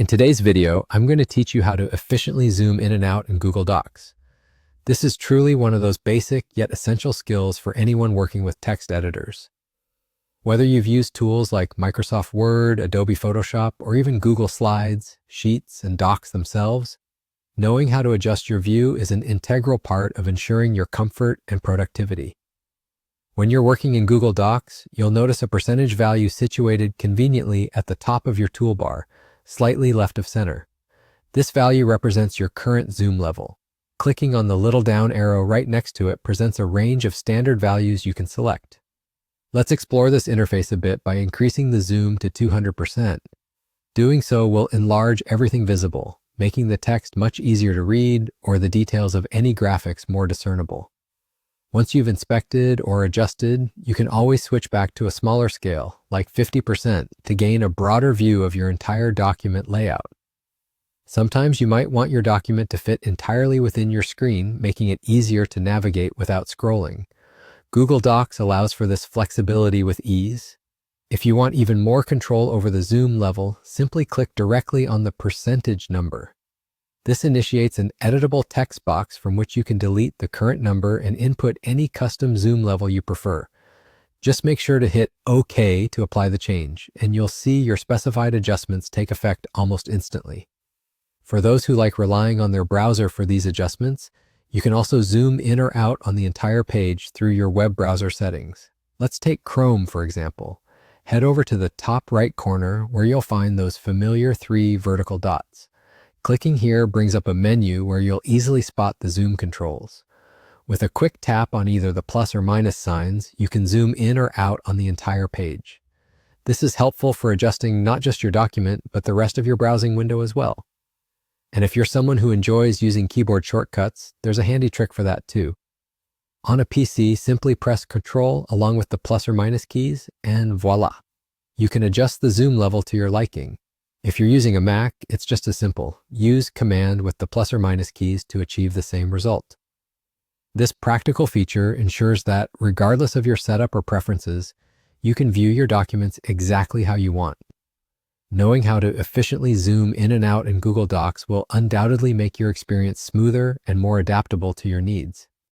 In today's video, I'm going to teach you how to efficiently zoom in and out in Google Docs. This is truly one of those basic yet essential skills for anyone working with text editors. Whether you've used tools like Microsoft Word, Adobe Photoshop, or even Google Slides, Sheets, and Docs themselves, knowing how to adjust your view is an integral part of ensuring your comfort and productivity. When you're working in Google Docs, you'll notice a percentage value situated conveniently at the top of your toolbar, slightly left of center. This value represents your current zoom level. Clicking on the little down arrow right next to it presents a range of standard values you can select. Let's explore this interface a bit by increasing the zoom to 200%. Doing so will enlarge everything visible, making the text much easier to read or the details of any graphics more discernible. Once you've inspected or adjusted, you can always switch back to a smaller scale, like 50%, to gain a broader view of your entire document layout. Sometimes you might want your document to fit entirely within your screen, making it easier to navigate without scrolling. Google Docs allows for this flexibility with ease. If you want even more control over the zoom level, simply click directly on the percentage number. This initiates an editable text box from which you can delete the current number and input any custom zoom level you prefer. Just make sure to hit OK to apply the change, and you'll see your specified adjustments take effect almost instantly. For those who like relying on their browser for these adjustments, you can also zoom in or out on the entire page through your web browser settings. Let's take Chrome, for example. Head over to the top right corner where you'll find those familiar 3 vertical dots. Clicking here brings up a menu where you'll easily spot the zoom controls. With a quick tap on either the plus or minus signs, you can zoom in or out on the entire page. This is helpful for adjusting not just your document, but the rest of your browsing window as well. And if you're someone who enjoys using keyboard shortcuts, there's a handy trick for that too. On a PC, simply press Ctrl along with the plus or minus keys, and voila! You can adjust the zoom level to your liking. If you're using a Mac, it's just as simple. Use Command with the plus or minus keys to achieve the same result. This practical feature ensures that, regardless of your setup or preferences, you can view your documents exactly how you want. Knowing how to efficiently zoom in and out in Google Docs will undoubtedly make your experience smoother and more adaptable to your needs.